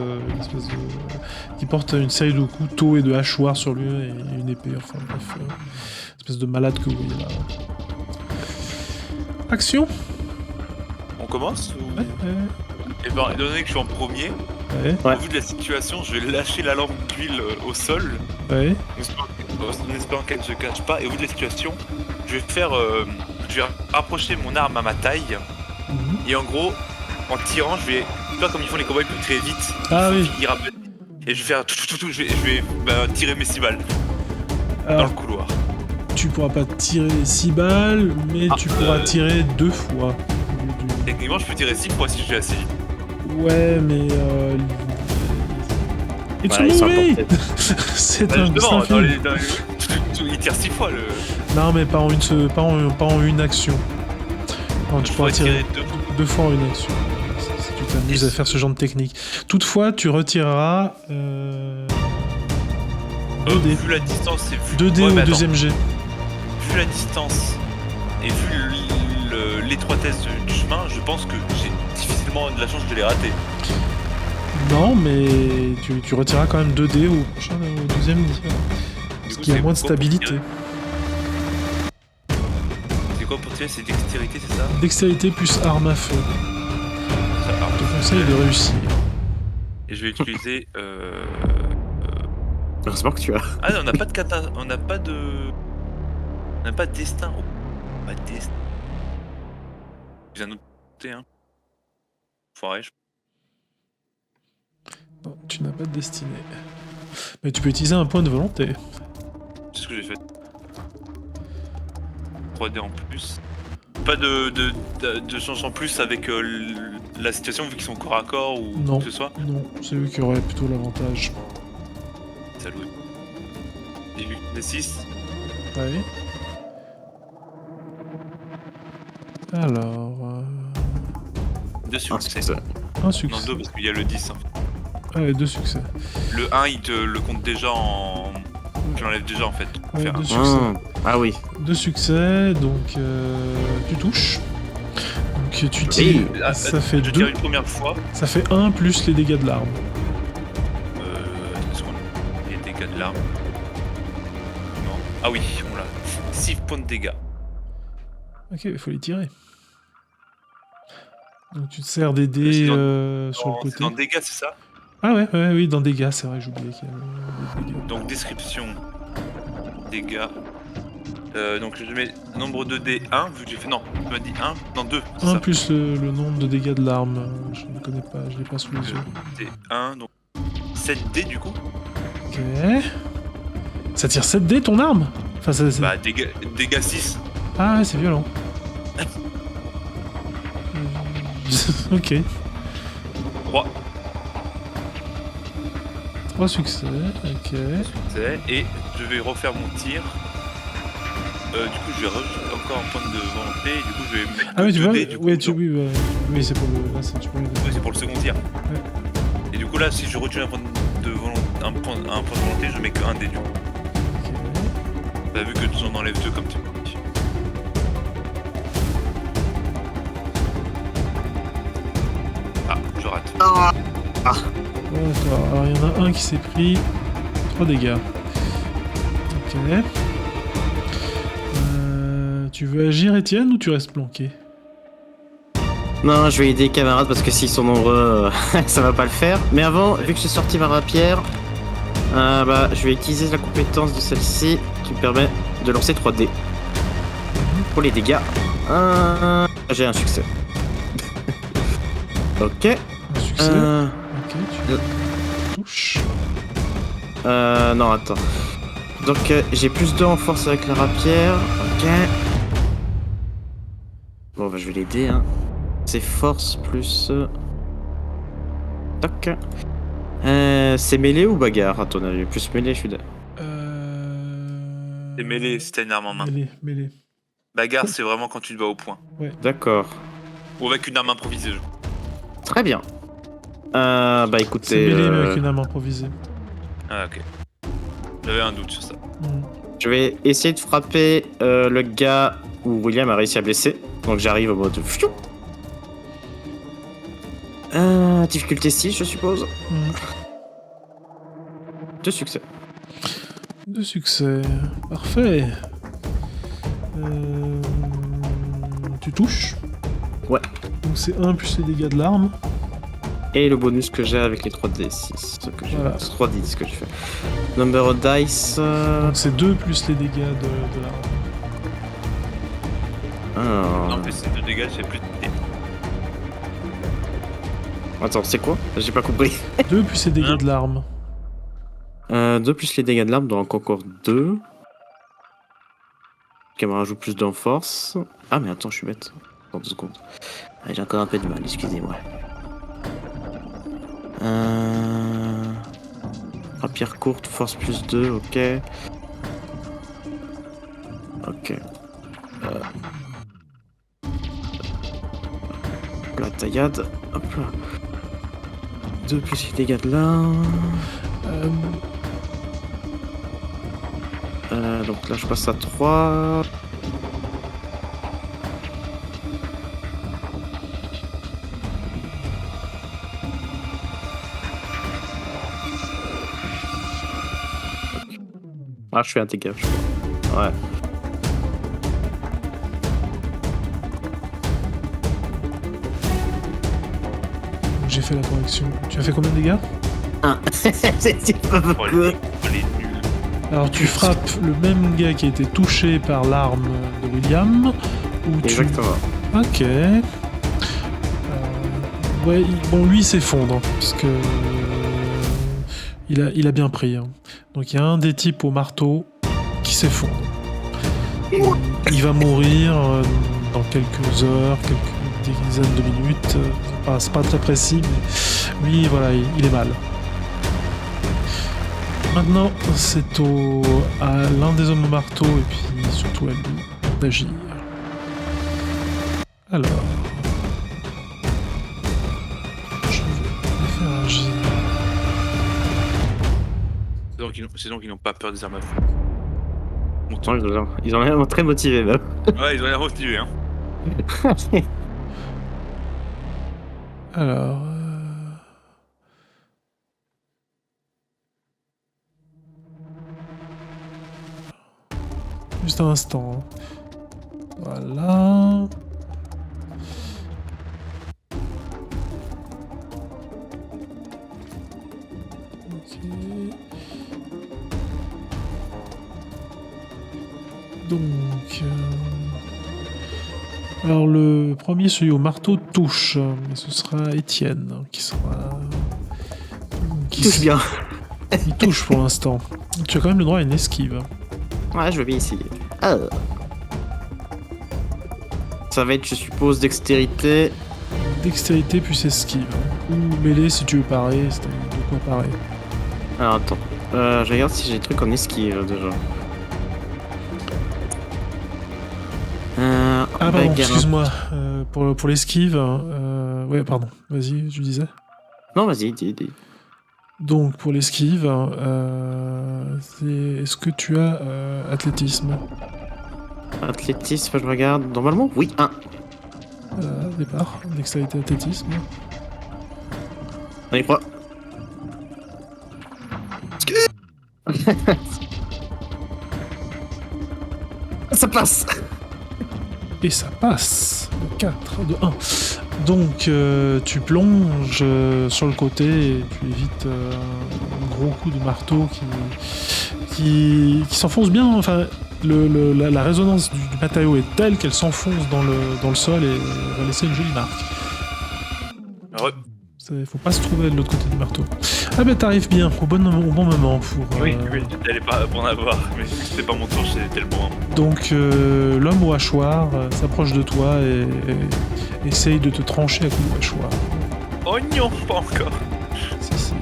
qui porte une série de couteaux et de hachoirs sur lui et une épée. Enfin bref, espèce de malade que vous voyez là. Action. On commence ou... Ouais, Et ben, étant donné que je suis en premier, ouais, Ouais. au vu de la situation, je vais lâcher la lampe d'huile au sol, ouais. en espérant qu'elle ne se cache pas. Et au vu de la situation, je vais rapprocher mon arme à ma taille. Mhm. Et en gros, en tirant, je vais, tu vois comme ils font les combats, ils peuvent tirer vite. Ah oui. Ils rappellent. Et je vais faire je vais tirer mes 6 balles dans Alors, le couloir. tu pourras pas tirer 6 balles, mais Ah, tu pourras tirer 2 fois. au lieu du- Techniquement, je peux tirer 6 fois si je vais assez vite. Ouais, mais It's Ouais, a ils sont movie. portés. C'est Bah, un justement, film. il tire 6 fois le. Non, mais pas en une action. Non, tu Je pourras pourrais tirer tirer 2. 2 fois en une action. Si tu t'amuses à faire ce genre de technique. Toutefois, tu retireras 2 dés. Vu la distance, c'est vu. 2 dés Ouais, au mais attends. deuxième jet. Vu la distance et vu l'étroitesse du chemin, je pense que j'ai difficilement de la chance de les rater. Non, mais tu retireras quand même 2 dés au deuxième tir. Du Parce coup, qu'il y a c'est moins de quoi pour stabilité. tirer C'est quoi pour tirer? C'est dextérité, c'est ça? Dextérité plus arme à feu. Ça, Je te conseille de réussir. Et je vais utiliser. Heureusement que tu as. Ah non, on n'a pas de kata. On n'a pas de. On n'a pas de destin. Oh, pas de destin. J'ai un autre côté, hein. Foiré, je... Non, tu n'as pas de destinée. Mais tu peux utiliser un point de volonté. C'est ce que j'ai fait. 3D en plus. Pas de chance en plus avec la situation vu qu'ils sont corps à corps ou Non. quoi que ce soit. Non, c'est eux qui auraient plutôt l'avantage. Salut. J'ai eu des 6. Ouais. Alors... 2 Ah, succès. c'est ça. un Non, succès. 2 parce qu'il y a le 10. Hein. Ah ouais, 2 succès. Le 1, il te le compte déjà en. Tu l'enlèves déjà en fait. Pour Ouais, faire 2 un. succès. Ah oui. 2 succès, donc tu touches. Donc tu tires. Ah, Ça fait je tire 2. une première fois. Ça fait 1 plus les dégâts de l'arme. Est-ce qu'on a les dégâts de l'arme? Non. Ah oui, on l'a. 6 points de dégâts. Ok, il faut les tirer. Donc tu te sers des C'est dés dans- sur le C'est côté. dans dégâts, c'est ça? Ah ouais, oui, dans dégâts, c'est vrai, j'oubliais qu'il y avait des dégâts. Donc description. Dégâts. Donc je mets nombre de dés 1, vu que j'ai fait. Non, tu m'as dit 1. Non, 2. 1 plus le nombre de dégâts de l'arme, je ne connais pas, je l'ai pas sous les yeux. Dés 1, donc 7 dés du coup. Ok. Ça tire 7 dés ton arme? Enfin, Bah, dégâts 6. Ah ouais, c'est violent. Ok. 3. 3 succès, ok. Et je vais refaire mon tir. Du coup, je vais rajouter encore un point de volonté. Et du coup, je vais mettre Ah oui, tu 2 vois, dés, du coup, oui, donc- oui, c'est pour le... Là, c'est tu peux les- Ouais, c'est pour le second tir. Et du coup, là, si je retire un point de volonté, un point de volonté, je mets que 1 dé du coup. Ok. T'as vu que tu en enlèves 2 comme tu me dis. Ah, je rate. D'accord, alors il y en a un qui s'est pris 3 dégâts. Ok. Tu veux agir, Étienne, ou tu restes planqué? Non, je vais aider les camarades parce que s'ils sont nombreux, ça va pas le faire. Mais avant, vu que j'ai sorti ma rapière, Bah, je vais utiliser la compétence de celle-ci qui me permet de lancer 3D. Pour les dégâts. J'ai un succès. Ok. Un succès. Ok, tu touches. Non, attends. Donc, j'ai plus 2 en force avec la rapière. Ok. Bon, bah, je vais l'aider, hein. C'est force plus... Toc. C'est mêlée ou bagarre, à ton avis? Plus mêlée, je suis d'accord. C'est mêlé, si t'as une arme en main. Mêlée. Bagarre, c'est vraiment quand tu te bats au point. D'accord. Ou avec une arme improvisée. Très bien. Bah, C'est écoutez... mêlée, mais avec une arme improvisée. Ah, ok. J'avais un doute sur ça. Je vais essayer de frapper le gars où William a réussi à blesser. Donc j'arrive au mode fiou. Difficulté 6, je suppose. 2 succès. 2 succès. Parfait. Tu touches. Ouais. Donc c'est 1 plus les dégâts de l'arme. Et le bonus que j'ai avec les 3D6. Ce que j'ai. Voilà. 3D6 que j'ai fait. Number of dice. Donc c'est 2 plus les dégâts de l'arme. En plus, c'est 2 dégâts, j'ai plus de dés. Attends, c'est quoi? J'ai pas compris. 2 plus les dégâts de l'arme. 2 plus les dégâts de l'arme, donc encore 2. Qui me rajoute plus d'en force. Ah, mais attends, je suis bête. Attends 2 secondes. Ah, j'ai encore un peu de mal, excusez-moi. Rapière courte, force plus 2, ok. Ok. La taillade. Hop là. 2 plus les dégâts de l'arme. Donc là, je passe à 3. Ah, je fais un dégât. Ouais. J'ai fait la correction. Tu as fait combien de dégâts? 1. C'est pas beaucoup. Elle est nulle. Alors tu frappes le même gars qui a été touché par l'arme de William. Ou tu... Exactement. Ok. Ouais, bon, lui il s'effondre, hein, parce que il a bien pris. Hein. Donc il y a un des types au marteau qui s'effondre. Il va mourir dans quelques heures, quelques dizaines de minutes. C'est pas très précis, mais lui, voilà, il est mal. Maintenant, c'est à l'un des hommes au marteau et puis surtout à lui d'agir. Alors, je vais les faire agir. C'est donc ils n'ont pas peur des armes à feu. Ils ont l'air très motivés même. Ouais, ils ont l'air motivés, hein. Alors... Juste un instant. Voilà. Ok. Donc... Alors le premier, celui au marteau, touche. Mais ce sera Étienne qui sera... Touche bien. Il touche pour l'instant. Tu as quand même le droit à une esquive. Ouais, je veux bien essayer. Ça va être, je suppose, dextérité. Dextérité plus esquive. Ou mêlée si tu veux parer, c'est de quoi parer. Alors attends, je regarde si j'ai des trucs en esquive déjà. Ah pardon, excuse-moi. Pour l'esquive... ouais, pardon. Vas-y, tu disais. Non, vas-y, dis. Donc pour l'esquive, est-ce que tu as athlétisme? Athlétisme, je regarde. Normalement, oui, 1. Départ, dextérité, athlétisme. On y croit. Ça passe. Et ça passe de 4, de 1. Donc tu plonges sur le côté et tu évites une gros coup de marteau qui s'enfonce bien. Enfin, la résonance du matériau est telle qu'elle s'enfonce dans le sol et va laisser une jolie marque. Ouais. Faut pas se trouver de l'autre côté du marteau. Ah ben t'arrives bien, au bon moment pour... Oui, j'allais pas en avoir, mais c'était pas mon tour, c'était le bon. Donc l'homme au hachoir s'approche de toi et essaye de te trancher à coups de hachoir. Oh non, pas encore.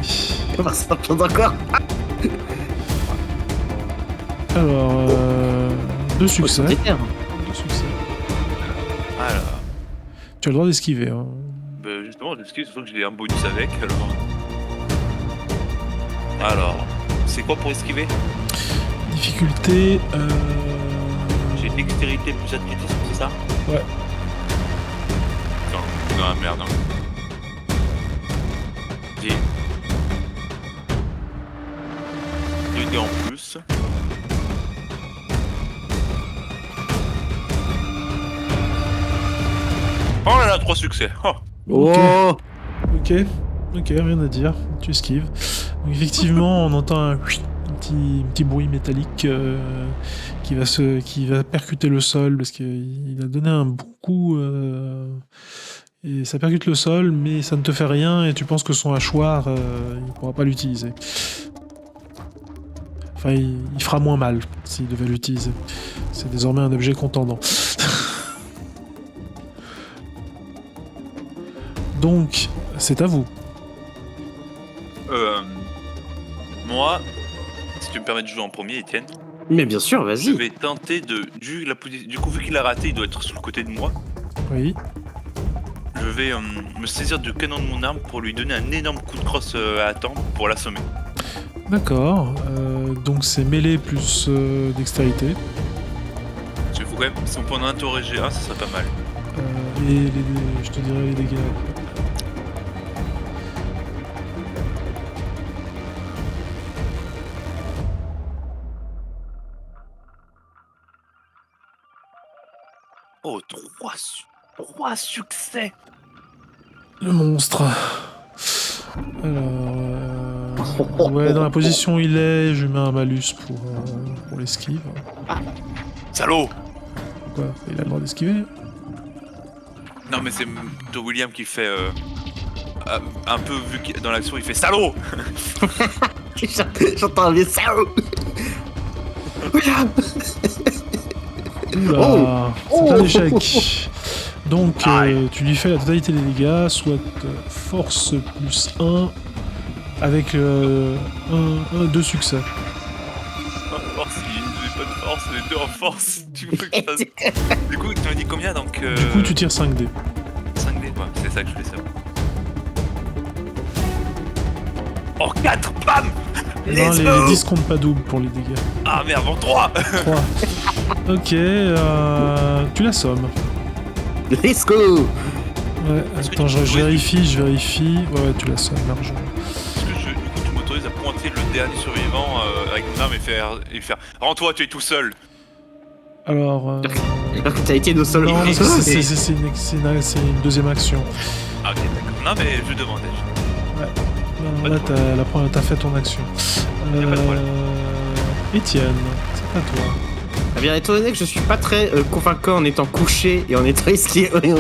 Si. On va s'entendre encore. Alors, 2 succès. Oh, 2 succès. Alors, Tu as le droit d'esquiver. Hein. bah justement, j'excuse, surtout que j'ai un bonus avec, alors, c'est quoi pour esquiver? Difficulté... J'ai dextérité plus athlétisme, c'est ça? Ouais. Non, merde. Hein. J'ai 2 dés en plus. Oh là là, 3 succès. Oh. Oh Ok, rien à dire. Tu esquives. Donc effectivement, on entend un petit bruit métallique qui va percuter le sol parce qu'il a donné un bon coup et ça percute le sol, mais ça ne te fait rien et tu penses que son hachoir, il pourra pas l'utiliser. Enfin, il fera moins mal s'il devait l'utiliser. C'est désormais un objet contendant. Donc, c'est à vous. Moi, si tu me permets de jouer en premier, Étienne, Mais bien sûr, je vas-y. vais tenter du coup, vu qu'il a raté, il doit être sur le côté de moi. Oui. Je vais me saisir du canon de mon arme pour lui donner un énorme coup de crosse à attendre pour l'assommer. D'accord. Donc c'est mêlée plus dextérité. Parce qu'il faut quand même, si on peut en interroger un, ça serait pas mal. Et je te dirai les dégâts. Oh, 3 succès. Le monstre. Alors... ouais, dans la position où il est, je lui mets un malus pour l'esquive. Salaud. Pourquoi? Il a le droit d'esquiver. Non mais c'est de William qui fait un peu vu que dans l'action il fait salaud. J'entends les salaud. Oula, c'est un échec. Donc Aïe. tu lui fais la totalité des dégâts, soit force plus 1 avec 2 succès. Force, j'ai pas de force, les deux en force. Tu veux que je fasse... Du coup, tu m'as dit combien donc Du coup tu tires 5 dés. 5 dés, ouais, c'est ça que je voulais savoir. Oh 4, bam. Non, Let's les go. 10 comptent pas double pour les dégâts. Ah merde, bon 3. 3. Ok, tu l'assommes. Let's go. Ouais, Est-ce que attends, tu peux je vérifie. Ouais, tu l'assommes largement. Est-ce que du coup tu m'autorises à pointer le dernier survivant avec mon arme et faire rends-toi, tu es tout seul. Alors... Alors que t'as été nos sols. non, c'est une deuxième action. Ah ok, d'accord. Non mais je demandais. Non, là, t'as fait ton action. Y a pas de problème. Étienne, c'est à toi. Eh bien, étant donné que je suis pas très convaincant en étant couché et en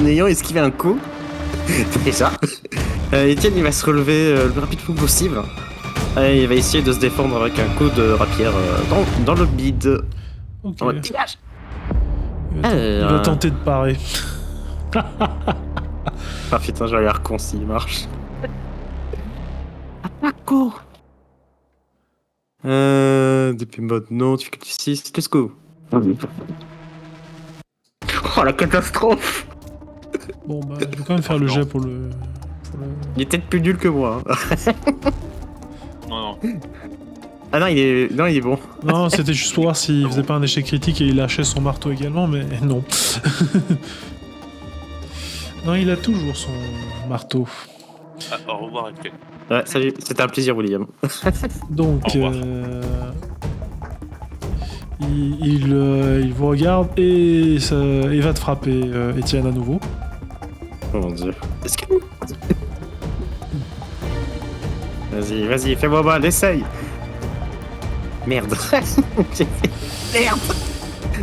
ayant esquivé un coup, déjà, Étienne il va se relever le plus rapidement possible. Et il va essayer de se défendre avec un coup de rapière dans le bide. Ok. En mode tirage. Il va tenter de parer. Ah putain, j'ai l'air con s'il marche. Attaco. Depuis mode non, difficulté 6, let's go. Oh la catastrophe. Bon, bah, je vais quand même faire le jet pour le... Il est peut-être plus nul que moi. Hein. Non. Ah non, il est bon. Non, c'était juste pour voir s'il faisait pas un échec critique et il lâchait son marteau également, mais non. Non, il a toujours son marteau. Ah, au revoir, ok. Ouais, salut, c'était un plaisir, William. Donc, Au revoir. il vous regarde et va te frapper, Étienne, à nouveau. Oh mon dieu. Est-ce que... Vas-y, fais-moi mal, essaye. Merde. Merde.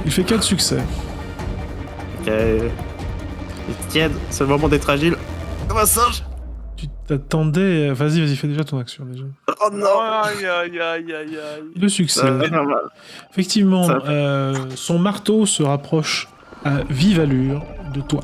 Il fait 4 succès. Ok. Tiède, c'est le moment d'être agile. Comme un singe. Tu t'attendais... Vas-y, fais déjà ton action, déjà. Oh non. Aïe. Le succès. C'est normal. Effectivement, Ça son marteau se rapproche à vive allure de toi.